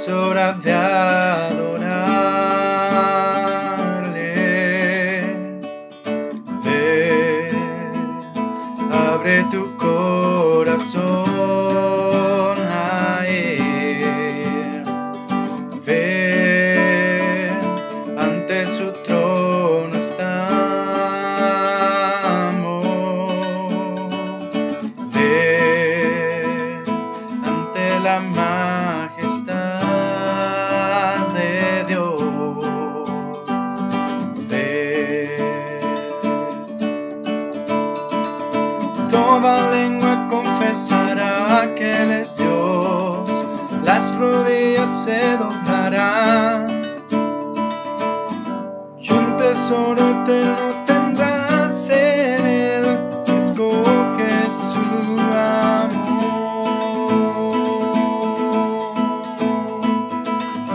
es hora de adorarle. Ven, abre tu corazón a Él. Ven, ante su trono estamos. Ven, ante la majestad de Dios. Ven. Toda lengua confesará que Él es Dios, las rodillas se doblarán, y un tesoro eterno tendrás en Él, si escoges su amor.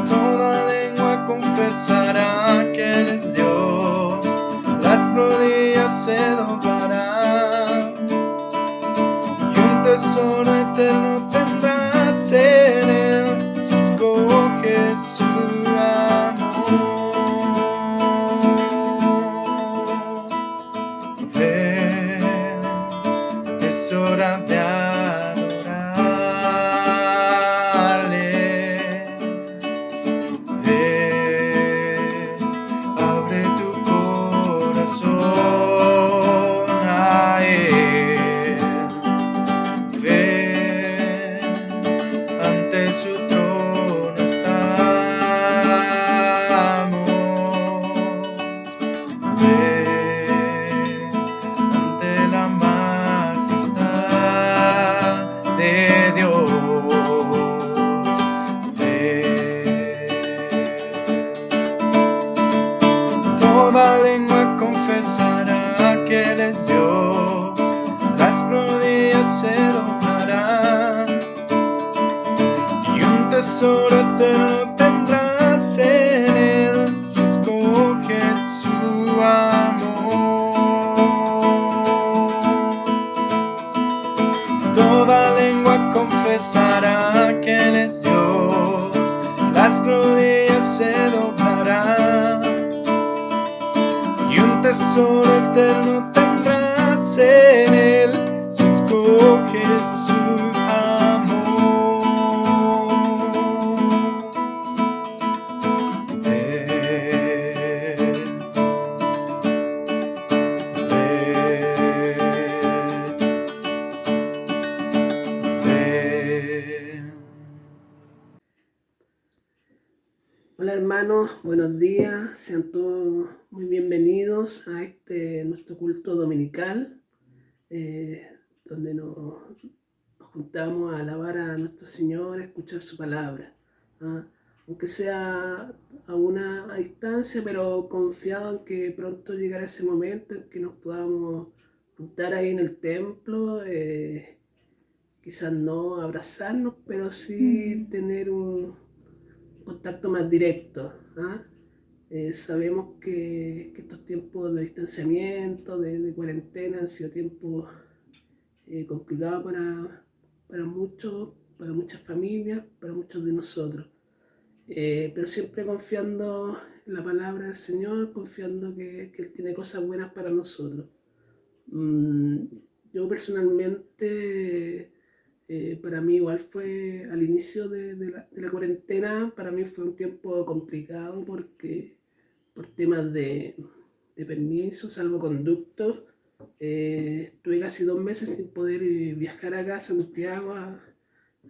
Toda lengua confesará que Él es Dios, las rodillas se doblarán, y un tesoro eterno tendrás en Él, si escoges su amor. Ven, es hora de adorarle. Ven, abre tu corazón a Él. Ven, ante su trono estamos. Ven, ante la majestad de Dios. Ven. Toda lengua confesará que Él es Dios, las rodillas se doblarán, y un tesoro eterno tendrás en Él, si escoges su amor. Toda lengua confesará que Él es Dios, las rodillas se doblarán, y un tesoro eterno tendrás en Él, si escoges su amor. Ven, ven. Hola hermanos, buenos días, sean todos muy bienvenidos a nuestro culto dominical, donde nos juntamos a alabar a nuestro Señor, a escuchar su palabra, aunque sea a una distancia, pero confiado en que pronto llegará ese momento en que nos podamos juntar ahí en el templo, quizás no abrazarnos, pero sí tener un contacto más directo. Sabemos que estos tiempos de distanciamiento, de cuarentena, han sido tiempos complicados para muchos, para muchas familias, para muchos de nosotros. Pero siempre confiando en la palabra del Señor, confiando que Él tiene cosas buenas para nosotros. Yo personalmente, para mí igual fue al inicio de la cuarentena, para mí fue un tiempo complicado porque por temas de permisos, salvoconductos, estuve casi 2 meses sin poder viajar acá a Santiago, a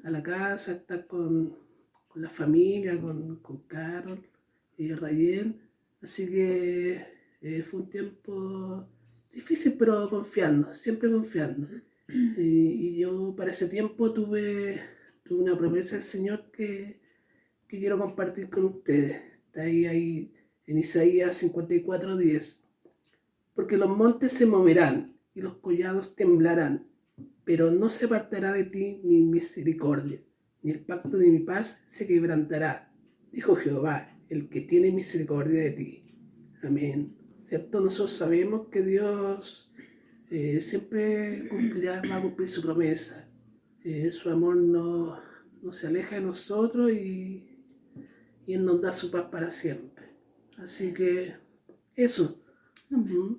la casa, estar con la familia, con Carol y Rayel. Así que fue un tiempo difícil, pero confiando, siempre confiando. Y yo para ese tiempo tuve una promesa del Señor que quiero compartir con ustedes. Está ahí en Isaías 54:10. Porque los montes se moverán y los collados temblarán, pero no se apartará de ti mi misericordia, ni el pacto de mi paz se quebrantará, dijo Jehová, el que tiene misericordia de ti. Amén. ¿Cierto? Nosotros sabemos que Dios siempre va a cumplir su promesa. Su amor no se aleja de nosotros y y Él nos da su paz para siempre. Así que eso. Amén.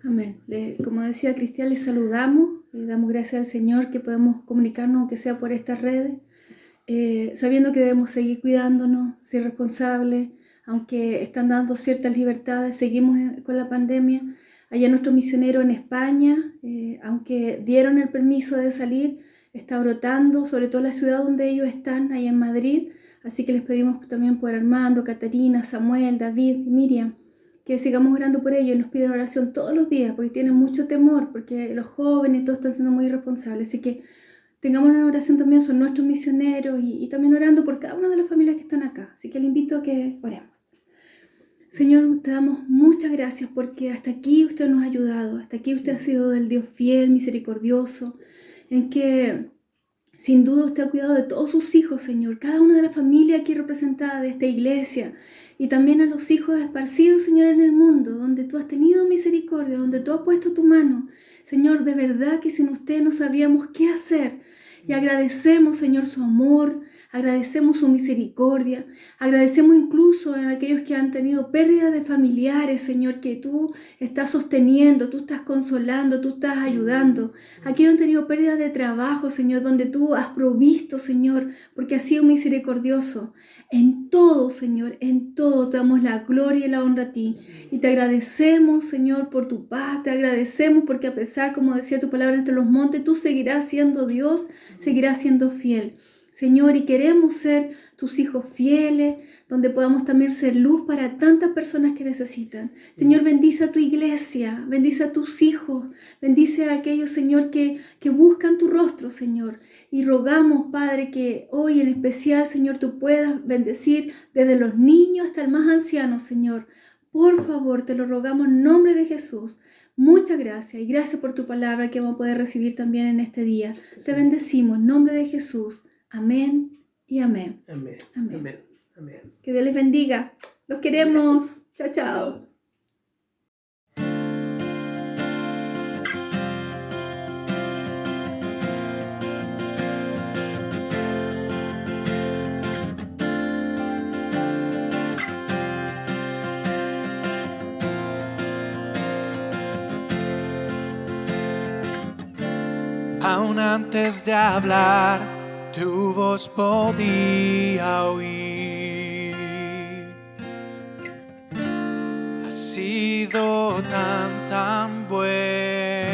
Amén. Como decía Cristian, les saludamos, le damos gracias al Señor que podemos comunicarnos, aunque sea por estas redes, sabiendo que debemos seguir cuidándonos, ser responsables, aunque están dando ciertas libertades, seguimos con la pandemia. Allá nuestro misionero en España, aunque dieron el permiso de salir, está brotando, sobre todo la ciudad donde ellos están, allá en Madrid. Así que les pedimos también por Armando, Catarina, Samuel, David y Miriam, que sigamos orando por ellos. Nos piden oración todos los días porque tienen mucho temor, porque los jóvenes todos están siendo muy irresponsables. Así que tengamos una oración también, son nuestros misioneros y también orando por cada una de las familias que están acá. Así que les invito a que oremos. Señor, te damos muchas gracias porque hasta aquí usted nos ha ayudado, hasta aquí usted ha sido el Dios fiel, misericordioso, en que sin duda usted ha cuidado de todos sus hijos, Señor, cada una de las familias aquí representadas de esta iglesia y también a los hijos esparcidos, Señor, en el mundo, donde tú has tenido misericordia, donde tú has puesto tu mano. Señor, de verdad que sin usted no sabríamos qué hacer y agradecemos, Señor, su amor, agradecemos su misericordia, agradecemos incluso a aquellos que han tenido pérdida de familiares, Señor, que tú estás sosteniendo, tú estás consolando, tú estás ayudando. Aquellos han tenido pérdida de trabajo, Señor, donde tú has provisto, Señor, porque has sido misericordioso. En todo, Señor, en todo te damos la gloria y la honra a ti. Y te agradecemos, Señor, por tu paz, te agradecemos porque a pesar, como decía tu palabra, entre los montes, tú seguirás siendo Dios, seguirás siendo fiel. Señor, y queremos ser tus hijos fieles, donde podamos también ser luz para tantas personas que necesitan. Señor, bendice a tu iglesia, bendice a tus hijos, bendice a aquellos, Señor, que buscan tu rostro, Señor. Y rogamos, Padre, que hoy en especial, Señor, tú puedas bendecir desde los niños hasta el más anciano, Señor. Por favor, te lo rogamos en nombre de Jesús. Muchas gracias y gracias por tu palabra que vamos a poder recibir también en este día. Te bendecimos en nombre de Jesús. Amén y amén. Amén. Amén. Amén. Amén. Que Dios les bendiga. Los queremos. Chao, chao. Aún antes de hablar, tu voz podía oír. Has sido tan bueno,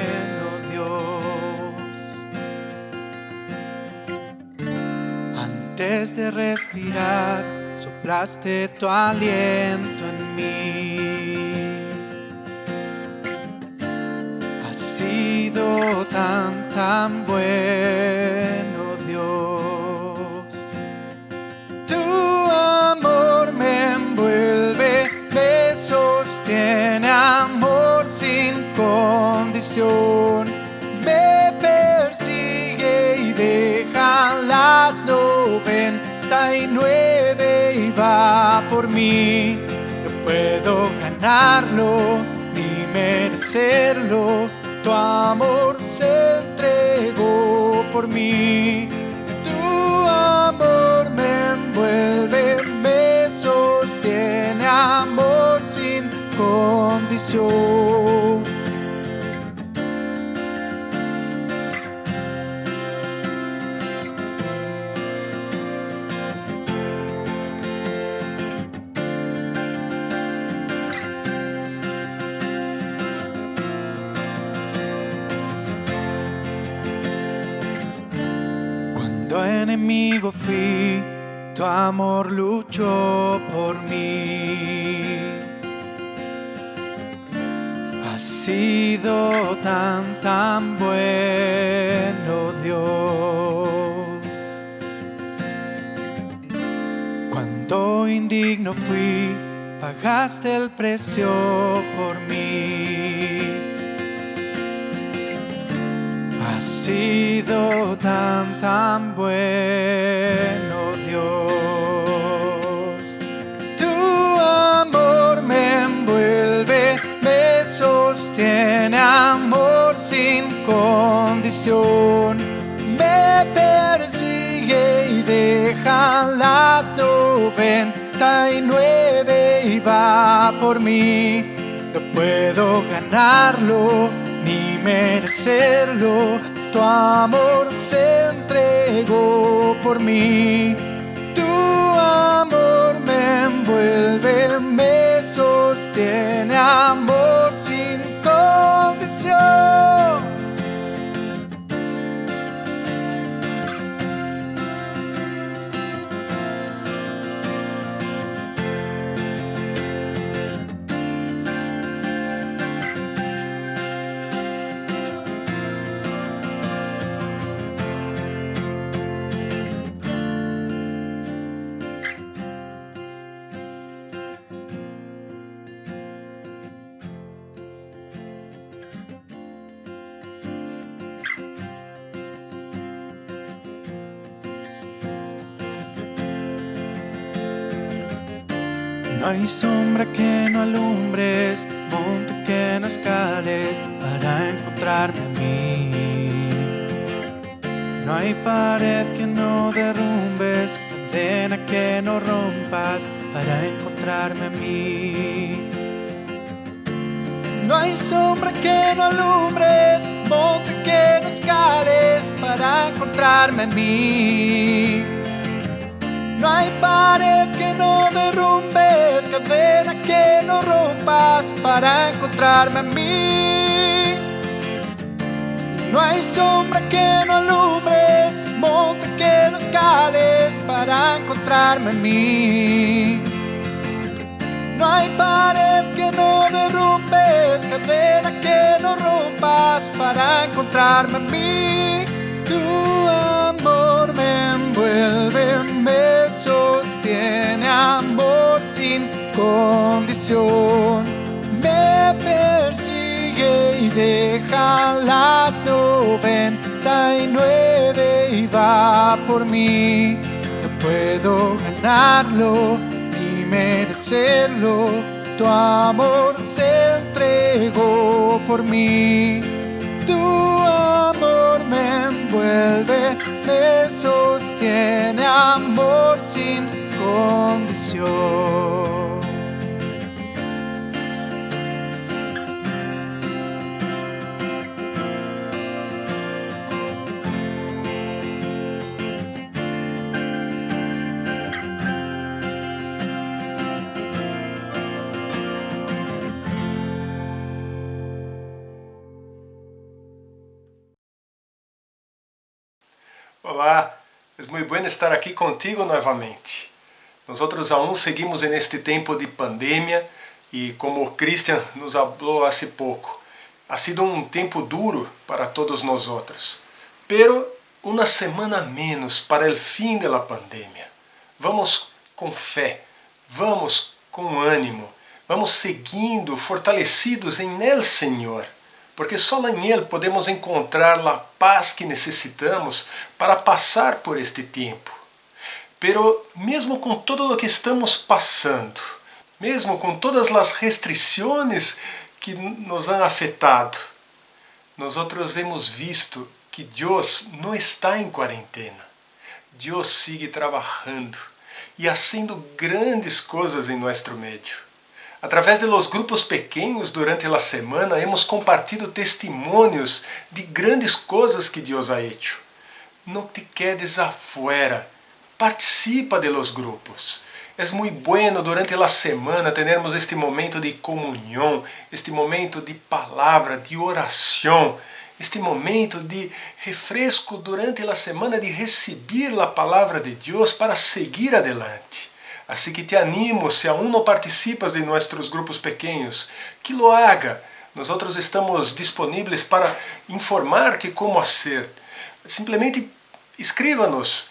Dios. Antes de respirar, soplaste tu aliento en mí. Has sido tan bueno, Dios. Tu amor me envuelve, me sostiene, amor sin condición. Me persigue y deja las 99 y va por mí. No puedo ganarlo ni merecerlo. Tu amor se entregó por mí. Tu amor me envuelve, me sostiene, amor sin condición. Cuando enemigo fui, tu amor luchó por mí. Has sido tan bueno, Dios. Cuando indigno fui, pagaste el precio por mí. Has sido tan bueno, Dios. Tu amor me envuelve, me sostiene, amor sin condición. Me persigue y deja las 99 99 y va por mí. No puedo ganarlo ni merecerlo. Tu amor se entregó por mí. Tu amor me envuelve, me sostiene, amor sin condición. No hay sombra que no alumbres, monte que no escales para encontrarme a mí. No hay pared que no derrumbes, cadena que no rompas para encontrarme a mí. No hay sombra que no alumbres, monte que no escales para encontrarme a mí. No hay pared que no derrumbes, cadena que no rompas para encontrarme a mí. No hay sombra que no alumbres, monte que no escales para encontrarme a mí. No hay pared que no derrumbes, cadena que no rompas para encontrarme a mí. Tu amor me envuelve, me sostiene, amor sin condición. Me persigue y deja las 99 y va por mí. No puedo ganarlo ni merecerlo. Tu amor se entregó por mí. Tu amor me envuelve, me sostiene, amor sin condición. Olá, é muito bom estar aqui contigo novamente. Nós aún seguimos neste tempo de pandemia e como Christian nos falou há pouco, ha sido tempo duro para todos nós, pero uma semana menos para o fim da pandemia. Vamos com fé, vamos com ânimo, vamos seguindo fortalecidos em el Senhor. Porque só em Ele podemos encontrar a paz que necessitamos para passar por este tempo. Pero mesmo com tudo o que estamos passando, mesmo com todas as restrições que nos han afetado, nós hemos visto que Deus não está em quarentena. Deus sigue trabalhando e fazendo grandes coisas em nosso meio. Através de los grupos pequenos durante a semana, hemos compartido testemunhos de grandes coisas que Deus ha hecho. Não te quedes afuera, participa de los grupos. É muito bueno durante a semana termos este momento de comunhão, este momento de palavra, de oração, este momento de refresco durante a semana de receber a palavra de Deus para seguir adelante. Assim que te animo, se aún não participas de nossos grupos pequenos, que lo haga. Nós estamos disponíveis para informar-te como fazer. Simplesmente escrívanos,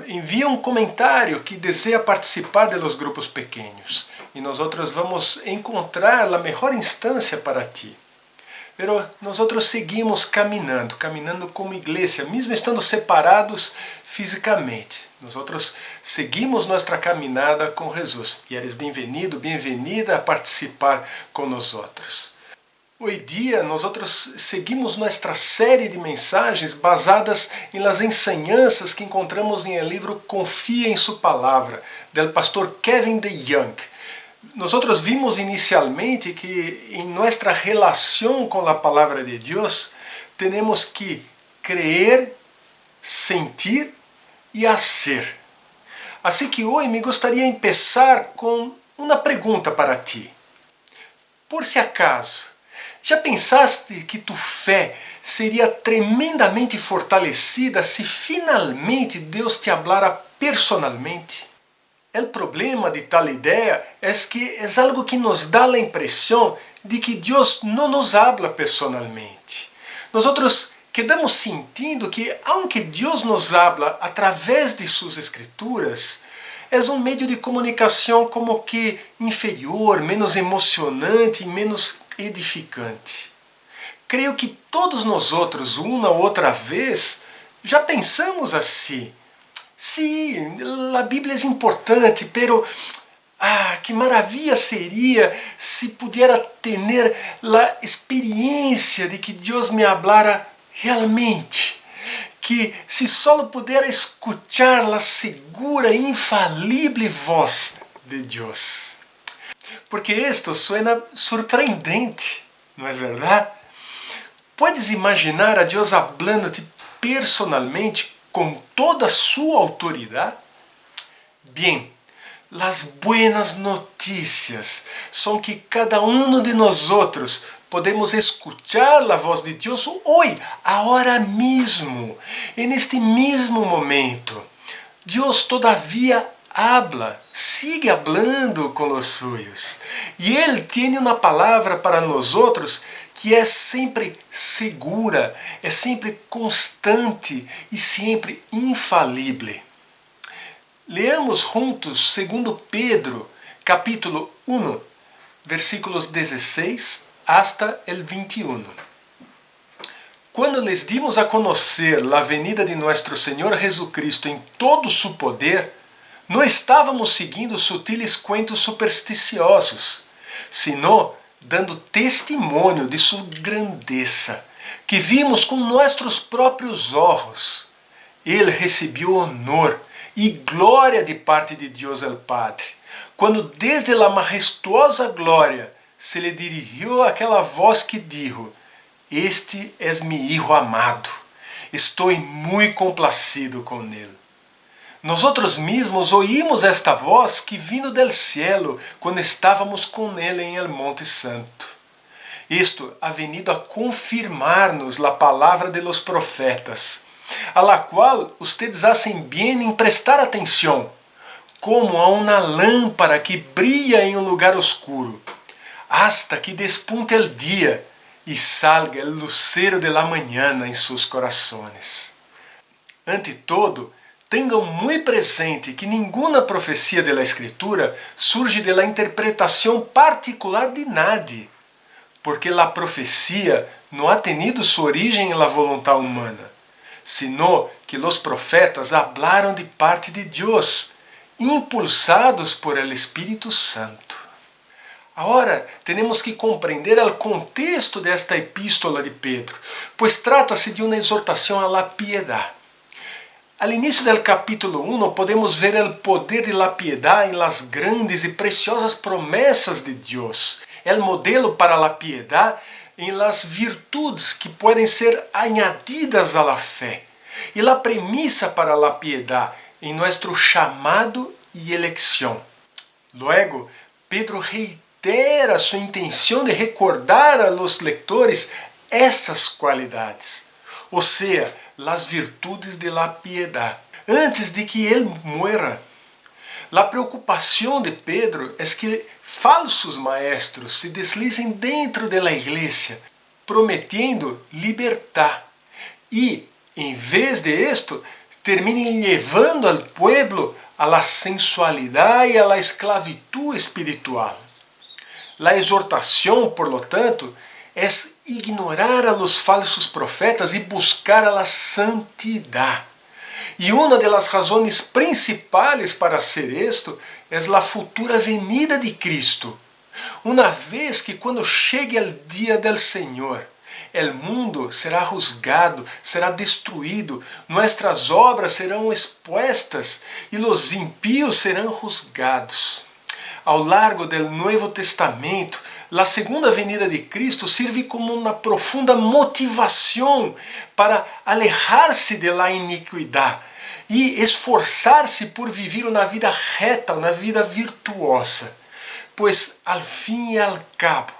envie comentário que deseja participar de los grupos pequenos e nós vamos encontrar a melhor instância para ti. Pero nós seguimos caminhando como igreja, mesmo estando separados fisicamente. Nós seguimos nossa caminhada com Jesus. E eres bem-vindo, bem-vinda a participar com nós. Hoy día nosotros seguimos nuestra serie de mensajes basadas en las enseñanzas que encontramos en el libro Confía en su Palabra, del pastor Kevin DeYoung. Nosotros vimos inicialmente que en nuestra relación con la palabra de Dios tenemos que creer, sentir y hacer. Así que hoy me gustaría empezar con una pregunta para ti. Por si acaso, já pensaste que tu fé seria tremendamente fortalecida se finalmente Deus te hablara personalmente? O problema de tal ideia é que é algo que nos dá a impressão de que Deus não nos habla personalmente. Nós quedamos sentindo que, aunque Deus nos habla através de suas escrituras, é um meio de comunicação como que inferior, menos emocionante e menos edificante. Creio que todos nós outros, uma ou outra vez, já pensamos assim. Sim, a Bíblia é importante, pero que maravilha seria se pudiera ter a experiência de que Deus me hablara realmente. Que se só pudera escuchar a segura e infalível voz de Deus. Porque isto suena surpreendente, não é verdade? Puedes imaginar a Deus hablando-te personalmente com toda a sua autoridade? Bem, as buenas notícias são que cada um de nós outros podemos escuchar a voz de Deus hoje, agora mesmo, neste mesmo momento. Deus todavia habla, sigue hablando com os suyos. E Ele tem uma palavra para nós outros que é sempre segura, é sempre constante e sempre infalível. Leamos juntos 2 Pedro, capítulo 1, versículos 16 hasta el 21. Quando les dimos a conhecer a venida de nosso Senhor Jesucristo em todo su poder, não estávamos seguindo sutiles cuentos supersticiosos, sino dando testemunho de sua grandeza, que vimos com nossos próprios olhos. Ele recebeu honor e glória de parte de Deus el Padre, quando desde a majestuosa glória se lhe dirigiu aquela voz que dijo: Este es mi Hijo amado, estou muito complacido com ele. Nós mesmos oímos esta voz que vino del cielo quando estávamos com ele em el Monte Santo. Isto ha venido a confirmar-nos a palavra de los profetas, a la qual ustedes hacen bien em prestar atenção, como a uma lâmpada que brilha em um lugar oscuro, hasta que despunte el dia e salga el lucero de la mañana em seus corações. Ante todo, tenham muito presente que nenhuma profecia da Escritura surge da interpretação particular de nadie, porque a profecia não ha tenido sua origem na voluntade humana, sino que os profetas hablaram de parte de Deus, impulsados por el Espírito Santo. Agora, temos que compreender o contexto desta epístola de Pedro, pois trata-se de uma exortação à la piedade. Al início do capítulo 1, podemos ver o poder de la piedade em las grandes e preciosas promessas de Deus, o modelo para la piedade em las virtudes que podem ser añadidas a la fé, e la premissa para la piedade em nosso chamado e eleição. Luego, Pedro reitera sua intenção de recordar a los lectores essas qualidades, ou seja, las virtudes de la piedade, antes de que ele muera. A preocupação de Pedro é que falsos maestros se deslizem dentro da igreja, prometendo libertar, e, em vez de esto, terminem levando al pueblo a la sensualidade e a la esclavitud espiritual. A exortação, por lo tanto, é ignorar a los falsos profetas e buscar a la santidade. E uma das razões principais para hacer esto é a futura venida de Cristo, uma vez que quando chegue o dia del Senhor, o mundo será juzgado, será destruído, nossas obras serão expuestas e os impíos serão juzgados. Ao largo do Novo Testamento, a segunda venida de Cristo serve como uma profunda motivação para alejar-se de la iniquidade e esforçar-se por viver uma vida reta, uma vida virtuosa. Pois, al fim e al cabo,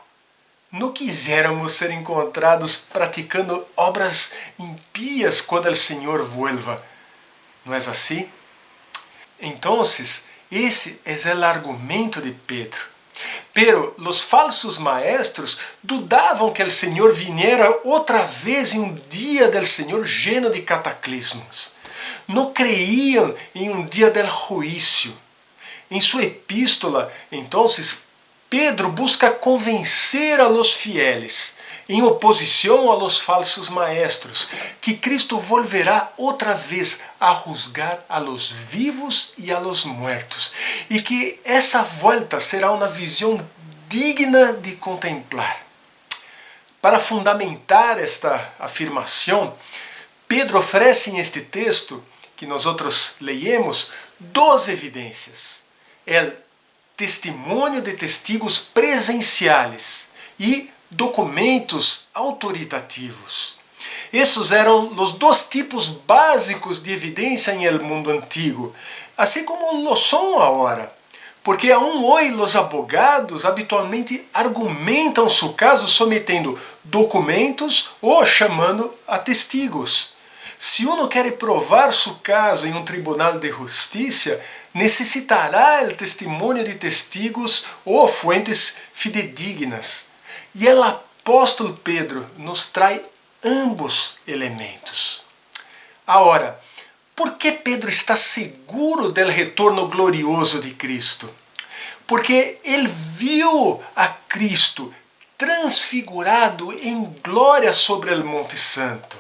não quisiéramos ser encontrados praticando obras impías quando o Senhor vuelva. Não é assim? Então, esse é o argumento de Pedro. Pero os falsos maestros dudavam que o Senhor viniera outra vez em um dia del Senhor lleno de cataclismos. Não creiam em um dia del juízo. Em sua epístola, então, Pedro busca convencer a los fieles, em oposição a los falsos maestros, que Cristo volverá outra vez a juzgar a los vivos e a los muertos, e que essa volta será uma visão digna de contemplar. Para fundamentar esta afirmação, Pedro oferece em este texto, que nós outros leemos, duas evidências. Testemunho de testigos presenciais e documentos autoritativos. Esses eram os dois tipos básicos de evidência em el mundo antigo, assim como lo são agora. Porque aún hoje os abogados habitualmente argumentam seu caso sometendo documentos ou chamando a testigos. Se uno quer provar seu caso em um tribunal de justiça, necessitará o testemunho de testigos ou fuentes fidedignas. E o apóstolo Pedro nos traz ambos elementos. Agora, por que Pedro está seguro do retorno glorioso de Cristo? Porque ele viu a Cristo transfigurado em glória sobre o Monte Santo.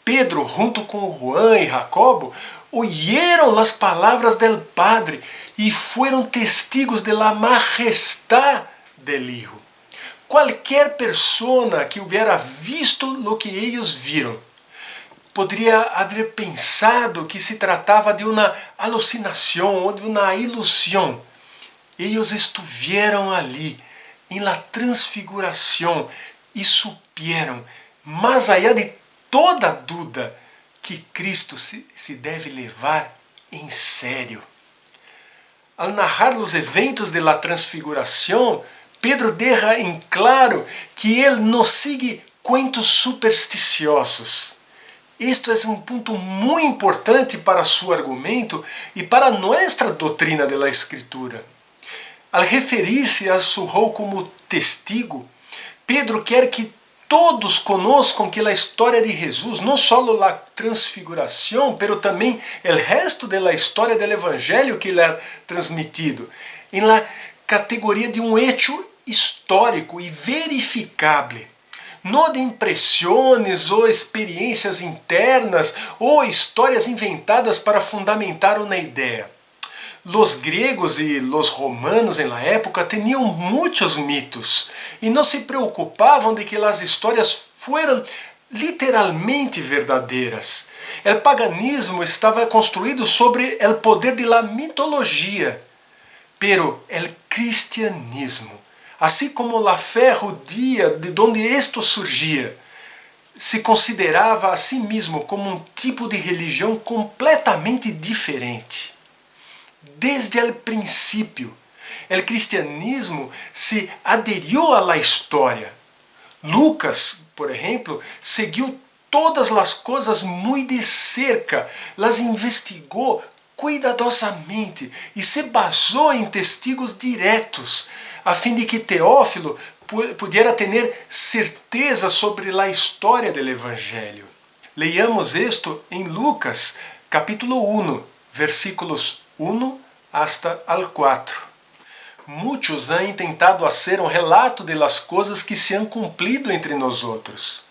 Pedro, junto com Juan e Jacobo, oyeron as palavras del Padre e foram testigos de la majestad del Hijo. Qualquer persona que hubiera visto lo que eles viram poderia haver pensado que se tratava de uma alucinação ou de uma ilusão. Eles estiveram ali, em la transfiguração, e supieron, mais allá de toda dúvida, que Cristo se deve levar em sério. Ao narrar os eventos de la transfiguração, Pedro deixa em claro que ele não segue cuentos supersticiosos. Isto é um ponto muito importante para seu argumento e para nossa doutrina da Escritura. Ao referir-se a seu rol como testigo, Pedro quer que todos conozcam que a história de Jesus, não só a transfiguração, pero também o resto da história do Evangelho que ele é transmitido, em la categoria de um hecho histórico e verificável, não de impressões ou experiências internas ou histórias inventadas para fundamentar uma ideia. Os gregos e os romanos em la época tinham muitos mitos e não se preocupavam de que as histórias fueran literalmente verdadeiras. O paganismo estava construído sobre o poder de la mitologia, pero o cristianismo, assim como a fé judia de onde isto surgia, se considerava a si mesmo como um tipo de religião completamente diferente. Desde o princípio, o cristianismo se aderiu à história. Lucas, por exemplo, seguiu todas as coisas muito de cerca, las investigou cuidadosamente e se basou em testigos diretos, a fim de que Teófilo pudiera ter certeza sobre a história do Evangelho. Leiamos isto em Lucas, capítulo 1, versículos 1 hasta al 4. Muitos han intentado hacer um relato de las coisas que se han cumprido entre nosotros,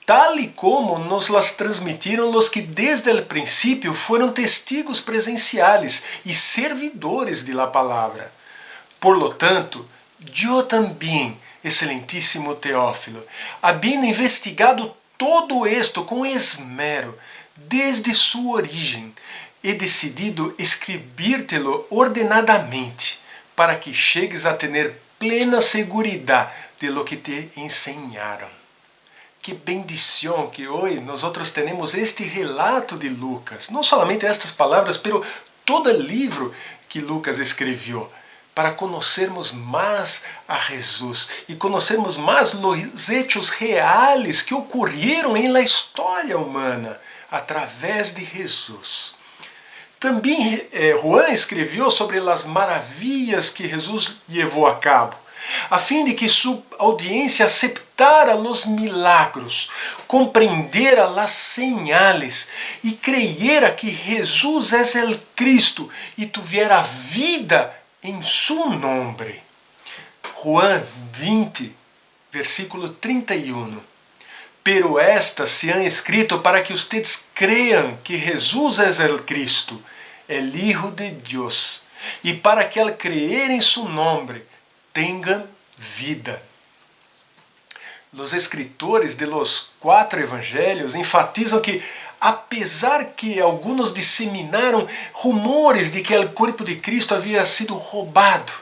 tal e como nos las transmitiram los que desde el princípio foram testigos presenciales e servidores de la palavra. Por lo tanto, Eu também, excelentíssimo Teófilo, havendo investigado todo esto com esmero, desde sua origem, he decidido escrever-te-lo ordenadamente, para que chegues a ter plena seguridade de lo que te ensinaram. Que bendição que hoje nós temos este relato de Lucas, não somente estas palavras, pero todo o livro que Lucas escreveu, para conhecermos mais a Jesus e conhecermos mais os hechos reais que ocorreram em la história humana através de Jesus. Também Juan escreveu sobre as maravilhas que Jesus levou a cabo, a fim de que sua audiência aceptara os milagros, compreendera as señales e creyera que Jesus é o Cristo e tuviera vida em seu nome. Juan 20, versículo 31. Pero estas se han escrito para que ustedes cream que Jesus é o Cristo, el Hijo de Deus, e para que al creer em seu nome tenham vida. Os escritores de los 4 evangelhos enfatizam que, apesar que alguns disseminaram rumores de que o corpo de Cristo havia sido roubado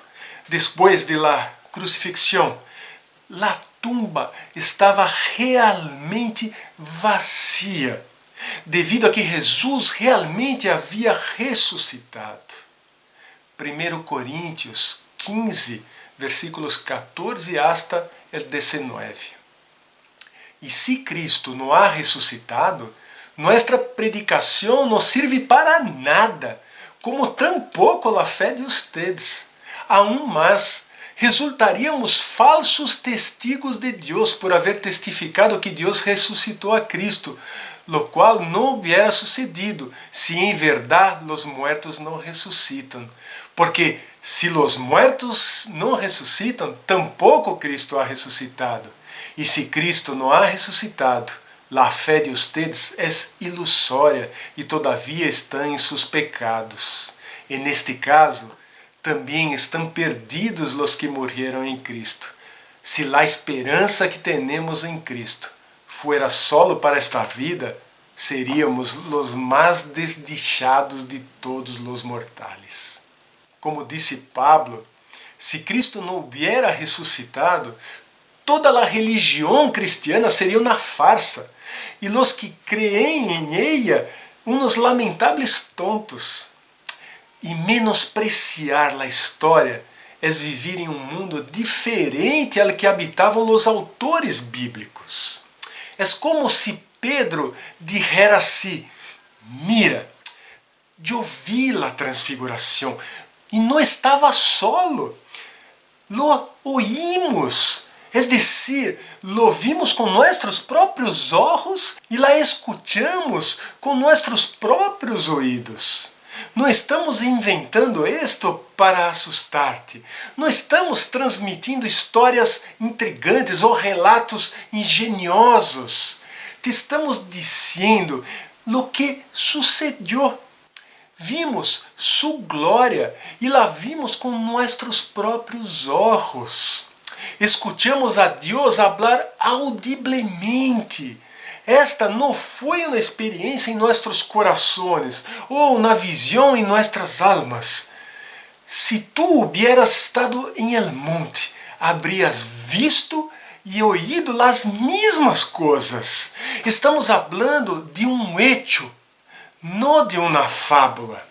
depois de la crucifixão, la tumba estava realmente vazia, devido a que Jesus realmente havia ressuscitado. 1 Coríntios 15, versículos 14 hasta el 19. E se Cristo não ha ressuscitado, nossa predicação não sirve para nada, como tampouco a fé de ustedes. Aún mais, resultaríamos falsos testigos de Deus por haver testificado que Deus ressuscitou a Cristo, lo qual não hubiera sucedido se em verdade os muertos não ressuscitam. Porque se os muertos não ressuscitam, tampouco Cristo ha ressuscitado. E se Cristo não ha ressuscitado, a fé de ustedes é ilusória e todavia estão em seus pecados. E neste caso, também estão perdidos os que morreram em Cristo. Se a esperança que temos em Cristo fuera solo para esta vida, seríamos os mais desdichados de todos os mortais. Como disse Pablo, se Cristo não hubiera ressuscitado, toda a religião cristiana seria uma farsa, e os que creem em ella, uns lamentáveis tontos. E menospreciar a história é viver em um mundo diferente ao que habitavam os autores bíblicos. É como se Pedro dijera assim: mira, eu vi a transfiguração e não estava solo, lo oímos. Es decir, lo vimos com nossos próprios olhos e la escuchamos com nossos próprios ouvidos. Não estamos inventando isto para assustar-te. Não estamos transmitindo histórias intrigantes ou relatos engenhosos. Te estamos dizendo o que sucedeu. Vimos sua glória e la vimos com nossos próprios olhos. Escutamos a Deus falar audiblemente. Esta não foi uma experiência em nossos corações ou na visão em nossas almas. Se tu hubieras estado em el monte, habrías visto e oído as mesmas coisas. Estamos falando de um hecho, não de uma fábula.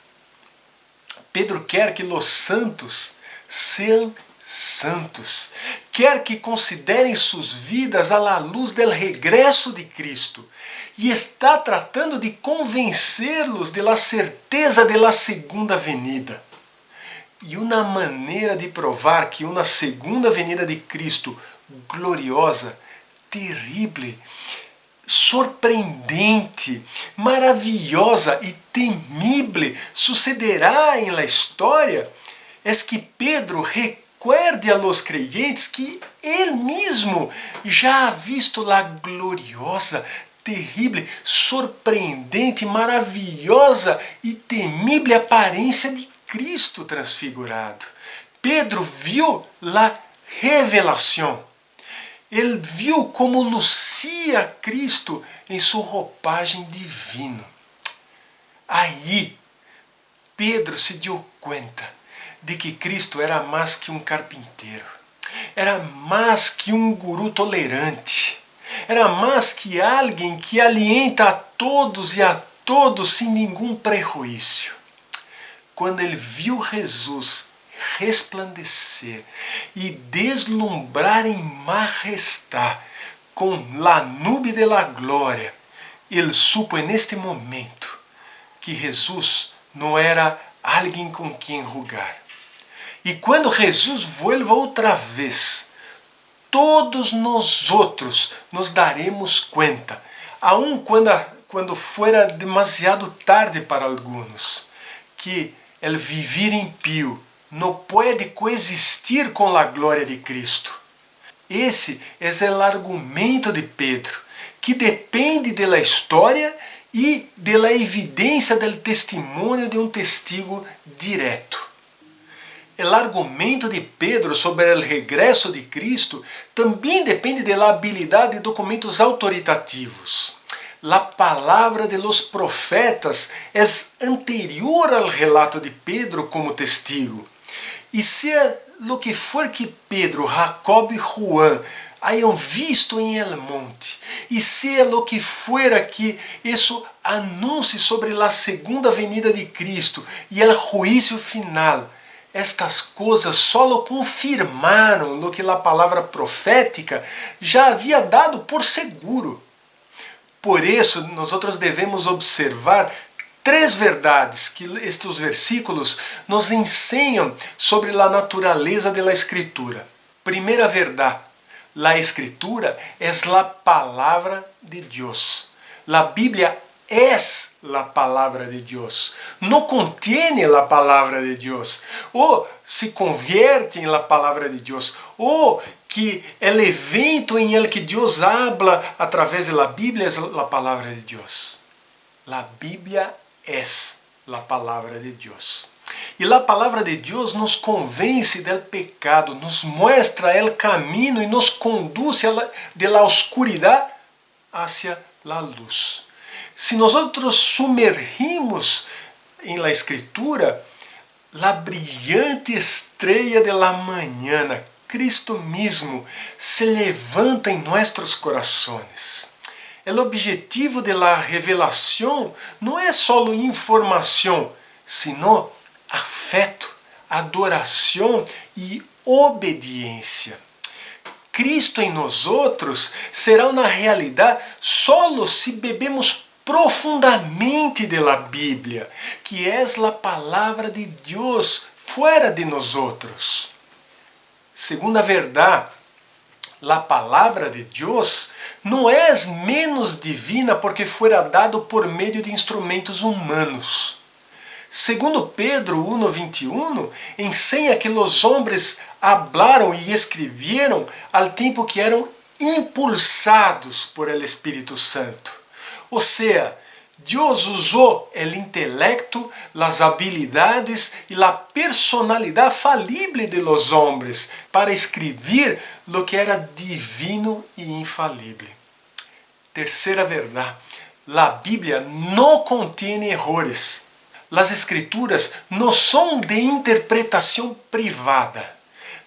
Pedro quer que os santos sejam santos, quer que considerem suas vidas à la luz del regresso de Cristo e está tratando de convencê-los de la certeza de la segunda venida. E uma maneira de provar que uma segunda venida de Cristo gloriosa, terrível, surpreendente, maravilhosa e temível sucederá em la história é que Pedro recuerde a los creyentes que ele mesmo já ha visto a gloriosa, terrível, surpreendente, maravilhosa e temível aparência de Cristo transfigurado. Pedro viu a revelação. Ele viu como lucia Cristo em sua roupagem divina. Aí, Pedro se deu conta de que Cristo era mais que um carpinteiro, era mais que um guru tolerante, era mais que alguém que alienta a todos e a todos sem nenhum prejuízo. Quando ele viu Jesus resplandecer e deslumbrar em majestade com la nube de la glória, ele supo neste momento que Jesus não era alguém com quem julgar. E quando Jesus vuelva outra vez, todos nós outros nos daremos conta, aun quando fuera demasiado tarde para alguns, que el vivir impío não pode coexistir com a glória de Cristo. Esse é o argumento de Pedro, que depende da história e da evidência do testemunho de um testigo direto. O argumento de Pedro sobre o regresso de Cristo também depende da habilidade de documentos autoritativos. A palavra de los profetas é anterior ao relato de Pedro como testigo. E sea lo que for que Pedro, Jacob e Juan hayan visto em el monte, e sea lo que fuera que isso anuncie sobre a segunda venida de Cristo e el juízo final, estas coisas só confirmaram lo que a palavra profética já havia dado por seguro. Por isso, nós devemos observar 3 verdades que estes versículos nos ensinam sobre a natureza da Escritura. Primeira verdade, a Escritura é a palavra de Deus. A Bíblia é a palavra de Deus. Não contém a palavra de Deus. Ou se convierte em la palavra de Deus. Ou que o evento em el que Deus habla através da Bíblia é a palavra de Deus. A Bíblia é a palavra de Deus. E a palavra de Deus nos convence do pecado, nos mostra o caminho e nos conduz de la oscuridade hacia la luz. Se nós sumergimos em la Escritura, la brilhante estrela de la mañana, Cristo mesmo, se levanta em nossos corações. O objetivo de la revelação não é só informação, sino afeto, adoração e obediência. Cristo em nós outros será uma realidade só se bebemos profundamente de la Bíblia, que é a palavra de Deus fora de nós outros. Segunda verdade, a palavra de Deus não é menos divina porque fora dado por meio de instrumentos humanos. Segundo Pedro 1:21, ensina que os homens hablaram e escreveram ao tempo que eram impulsados por el Espírito Santo. Ou seja, Deus usou o intelecto, as habilidades e a personalidade falível de los homens para escrever lo que era divino e infalível. Terceira verdade, a Bíblia não contém erros. As Escrituras não são de interpretação privada.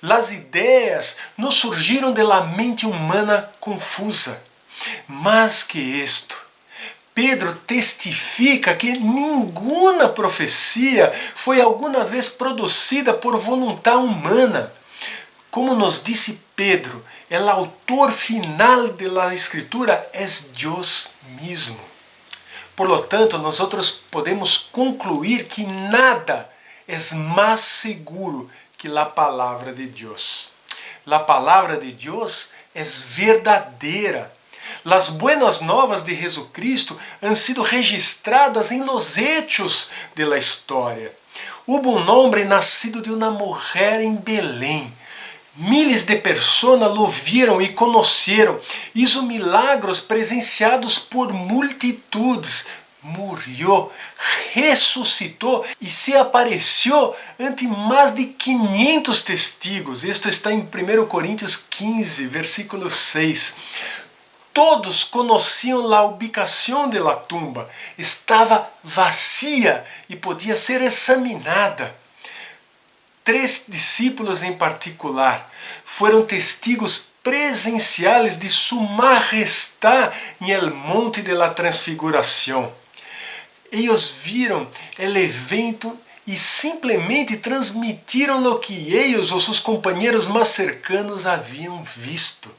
As ideias não surgiram da mente humana confusa. Mas que isto, Pedro testifica que nenhuma profecia foi alguma vez produzida por vontade humana. Como nos disse Pedro, o autor final da Escritura é Deus mesmo. Por lo tanto, nós podemos concluir que nada é mais seguro que a palavra de Deus. A palavra de Deus é verdadeira. As buenas novas de Jesucristo han sido registradas em los hechos de la história. Hubo um homem nascido de uma mulher em Belém. Miles de pessoas lo viram e conheceram. Hizo milagros presenciados por multitudes, murió, resucitó y se apareció ante más de 500 testigos. Esto está en 1 Corintios 15, versículo 6. Todos conheciam a ubicação de la tumba. Estava vazia e podia ser examinada. 3 discípulos em particular foram testigos presenciais de Sua Majestade em el Monte de la Transfiguração. Eles viram o evento e simplesmente transmitiram o que eles ou seus companheiros mais cercanos haviam visto.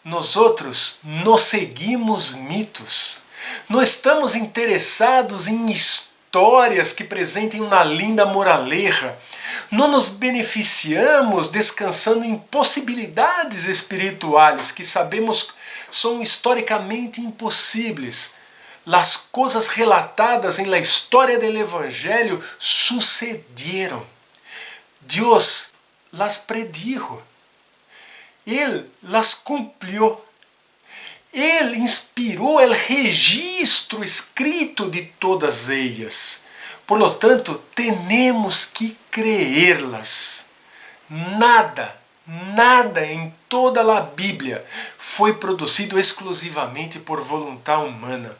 Nós outros não seguimos mitos, não estamos interessados em histórias que apresentem uma linda moraleja, não nos beneficiamos descansando em possibilidades espirituais que sabemos são historicamente impossíveis. As coisas relatadas em la história do Evangelho sucederam. Deus las predijo. Ele las cumpriu. Ele inspirou o registro escrito de todas elas. Por lo tanto, temos que creerlas. Nada em toda a Bíblia foi produzido exclusivamente por vontade humana.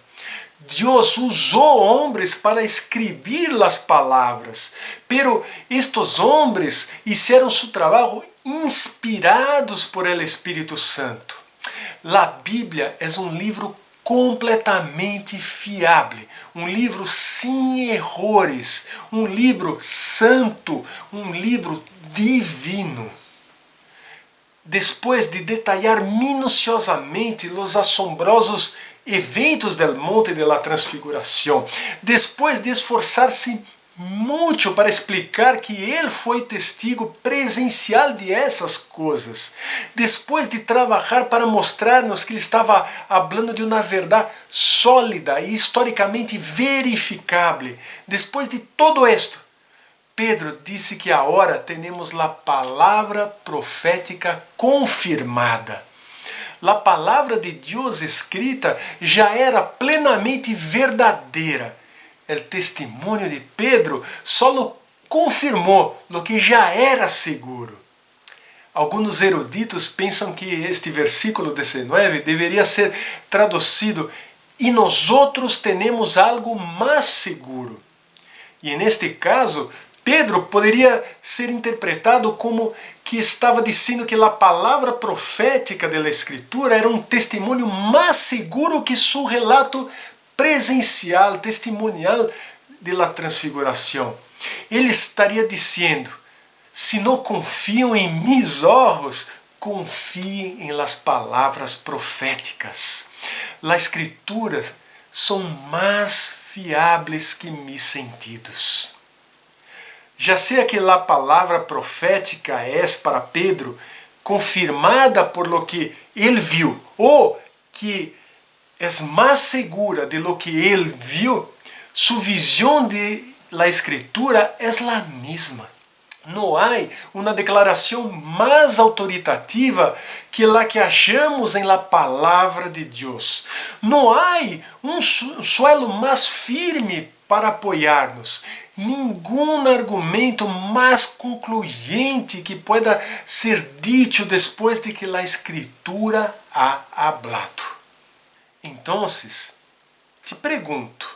Deus usou homens para escrever as palavras, pero estes homens fizeram seu trabalho inspirados por el Espírito Santo. A Bíblia é um livro completamente fiável, um livro sem erros, um livro santo, um livro divino. Depois de detalhar minuciosamente os assombrosos eventos del Monte de la Transfiguração, depois de esforçar-se muito para explicar que ele foi testigo presencial de essas coisas, depois de trabalhar para mostrar-nos que ele estava falando de uma verdade sólida e historicamente verificável, depois de todo isto, Pedro disse que agora temos a palavra profética confirmada. A palavra de Deus escrita já era plenamente verdadeira. O testemunho de Pedro só confirmou o que já era seguro. Alguns eruditos pensam que este versículo 19 deveria ser traduzido: e nós outros temos algo mais seguro. E neste caso, Pedro poderia ser interpretado como que estava dizendo que a palavra profética da Escritura era um testemunho mais seguro que seu relato presencial, testimonial da transfiguração. Ele estaria dizendo: se não confiam em meus olhos, confiem em las palavras proféticas. As Escrituras são mais fiáveis que meus sentidos. Já seja que a palavra profética é para Pedro confirmada por lo que ele viu, ou que é mais segura de lo que ele viu, sua visão de la Escritura é a mesma. Não há uma declaração mais autoritativa que a que achamos em la palavra de Deus. Não há um suelo mais firme para apoiar-nos. Nenhum argumento mais concluyente que pueda ser dicho depois de que a Escritura ha hablado. Então, te pergunto,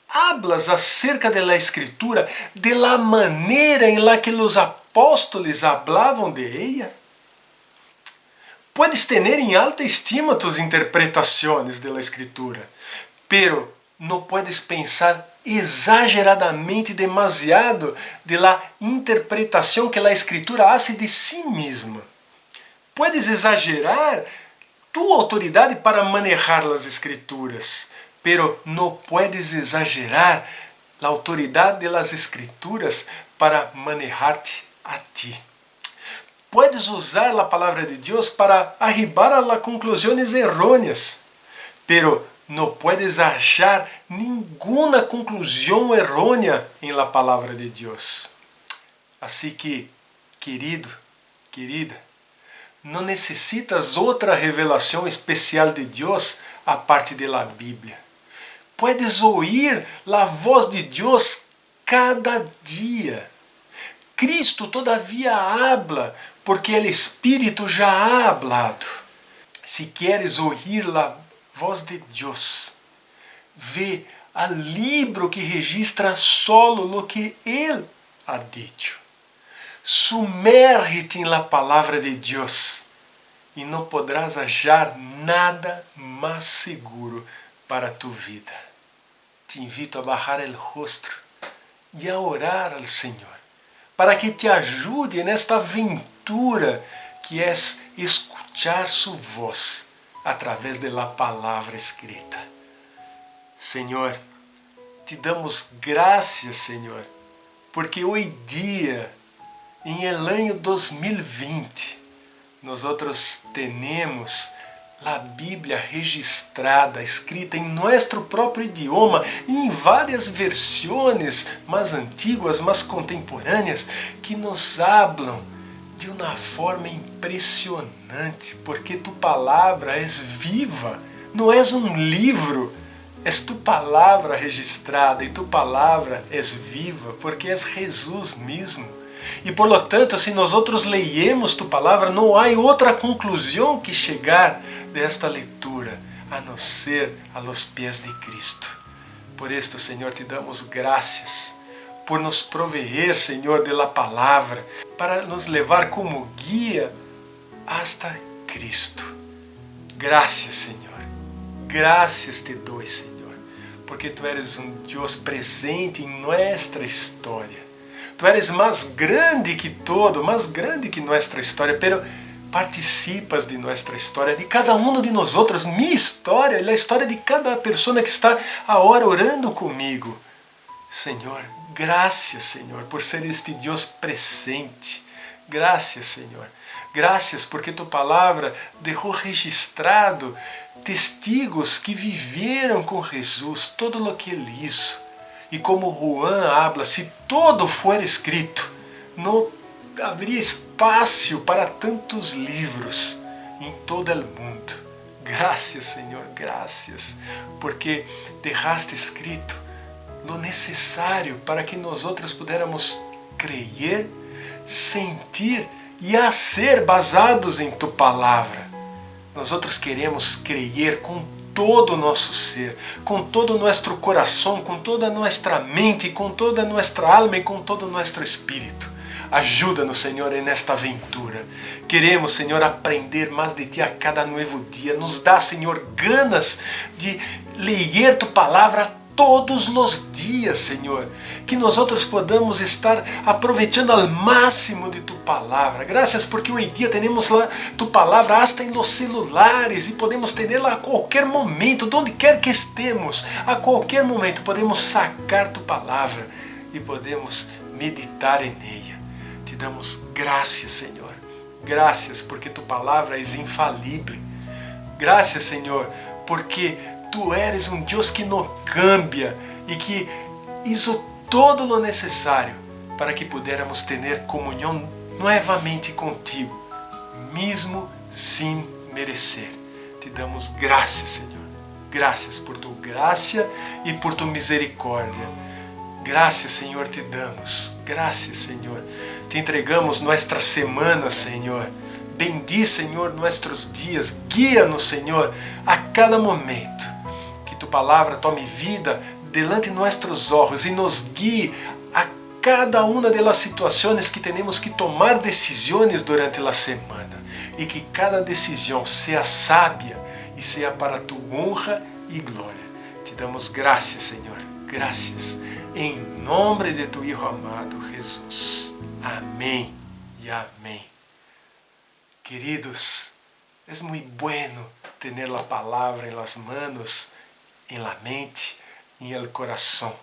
hablas acerca de la Escritura de la maneira em la que os apóstolos hablavam de ella? Puedes tener em alta estima tus interpretações de la Escritura, pero não puedes pensar exageradamente demasiado de la interpretação que a Escritura hace de si mesma. Puedes exagerar tu autoridade para manejar as Escrituras, pero não puedes exagerar a autoridade de las Escrituras para manejar-te a ti. Puedes usar a palavra de Deus para arribar a conclusões errôneas, pero não puedes achar nenhuma conclusão errônea em la palavra de Deus. Assim que, querido, querida, não necessitas outra revelação especial de Deus a parte da Bíblia. puedes oír la voz de Dios cada día. Cristo todavía habla, porque el Espíritu ya ha hablado. Si quieres oír la voz de Dios, ve al libro que registra solo lo que Él ha dicho. Sumérgete en la palabra de Dios y no podrás hallar nada más seguro para tu vida. Te invito a bajar el rostro y a orar al Señor, para que te ajude nesta aventura que es escuchar su voz a través de la palabra escrita. Senhor, te damos graças, Senhor, porque hoje dia, em el año 2020, nós temos a Bíblia registrada, escrita em nosso próprio idioma e em várias versões mais antigas, mais contemporâneas, que nos hablam de uma forma impressionante, porque tu palavra é viva, não é livro, é tu palavra registrada e tu palavra é viva, porque é Jesus mesmo. E por lo tanto, se nós leemos tu palavra, não há outra conclusão que chegar desta leitura, a não ser a los pés de Cristo. Por isto, Senhor, te damos graças por nos proveer, Senhor, de la palavra, para nos levar como guia hasta Cristo. Graças, Senhor. Graças te dou, Senhor, porque tu eres Deus presente em nossa história. Tu eres mais grande que todo, mais grande que nossa história, pero participas de nossa história, de cada um de nós outros, minha história e a história de cada pessoa que está agora orando comigo. Senhor, graças, Senhor, por ser este Deus presente. Graças, Senhor. Graças porque tu palavra deixou registrado testigos que viveram com Jesus todo o que ele hizo. E como Juan habla, se todo for escrito, não haveria espaço para tantos livros em todo o mundo. Graças, Senhor, graças, porque deixaste escrito lo necessário para que nós outros pudéssemos crer, sentir e a ser basados em tu palavra. Nós outros queremos crer com todo o nosso ser, com todo o nosso coração, com toda a nossa mente, com toda a nossa alma e com todo o nosso espírito. Ajuda-nos, Senhor, nesta aventura. Queremos, Senhor, aprender mais de Ti a cada novo dia. Nos dá, Senhor, ganas de ler Tu palavra todos os dias, Senhor. Que nós outros podamos estar aproveitando ao máximo de Tu palavra. Graças porque hoje dia temos lá Tu palavra hasta em los celulares e podemos tê-la a qualquer momento, onde quer que estemos, a qualquer momento podemos sacar Tu palavra e podemos meditar em ela. Te damos graças, Senhor. Graças porque Tu palavra é infalível. Graças, Senhor, porque Tu eres Deus que não cambia e que hizo todo o necessário para que pudéssemos ter comunhão novamente contigo, mesmo sem merecer. Te damos graças, Senhor. Graças por Tu graça e por Tu misericórdia. Graças, Senhor, te damos. Graças, Senhor. Te entregamos nossa semana, Senhor. Bendiz, Senhor, nossos dias. Guia-nos, Senhor, a cada momento. Que Tu palavra tome vida delante de nossos olhos e nos guie a cada uma das situações que temos que tomar decisões durante a semana. E que cada decisão seja sábia e seja para Tu honra e glória. Te damos graças, Senhor. Graças. Em nome de Tu Hijo amado, Jesus. Amém e amém. Queridos, é muito bueno ter a palavra em las manos, em la mente, em el coração.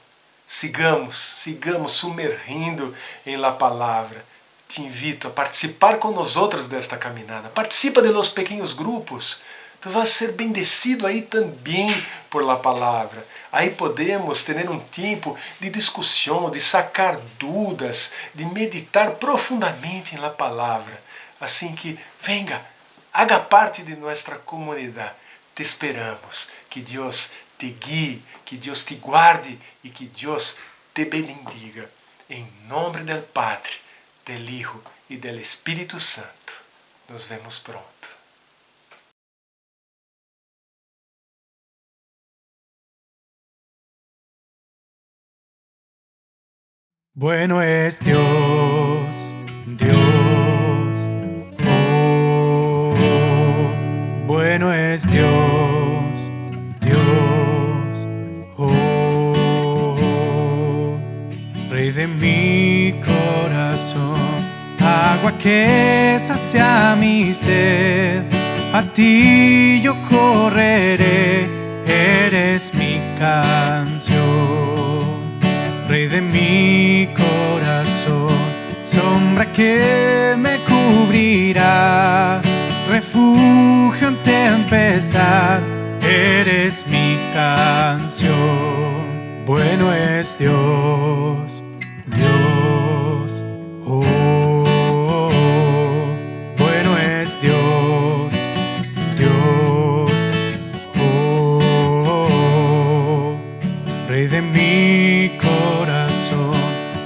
Sigamos sumergindo em la palavra. Te invito a participar com nós outros desta caminhada. Participa de los pequenos grupos. Tu vas ser bendecido aí também por la palavra. Aí podemos ter tempo de discussão, de sacar dúvidas, de meditar profundamente na palavra. Assim que, venga, haga parte de nossa comunidade. Te esperamos. Que Deus te te guie, que Deus te guarde e que Deus te bendiga. Em nome do Padre, do Hijo e do Espírito Santo. Nos vemos pronto. Bueno es Dios, Dios, oh, bueno es Dios, Dios, oh, Rey de mi corazón, agua que sacia mi sed, a ti yo correré, eres mi canción. Rey de mi corazón, sombra que me cubrirá, refugio en tempestad, eres mi canción. Bueno es Dios, Dios, oh, bueno es Dios, Dios, oh, Rey de mi corazón,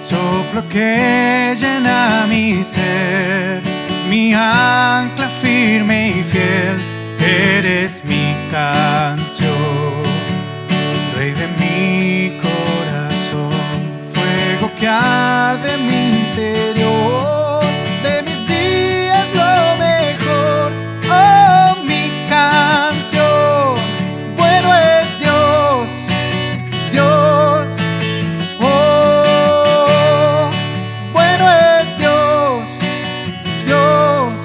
soplo que llena mi ser, mi ancla firme y fiel, eres mi canción. Rey de mi corazón, fuego que arde en mi interior, de mis días lo mejor, oh mi canción. Bueno es Dios, Dios, oh, bueno es Dios, Dios,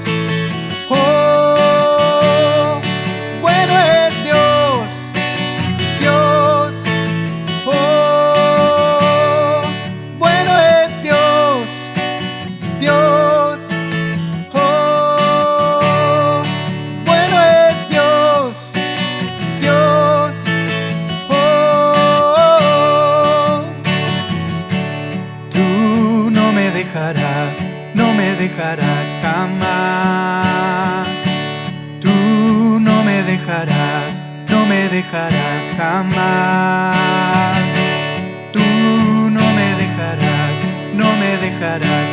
oh, bueno es Dios, Dios, oh, bueno es Dios, Dios, oh, bueno es Dios, Dios, oh, tú no me dejarás, no me dejarás jamás. Tú no me dejarás, no me dejarás jamás. Tú no me dejarás, no me dejarás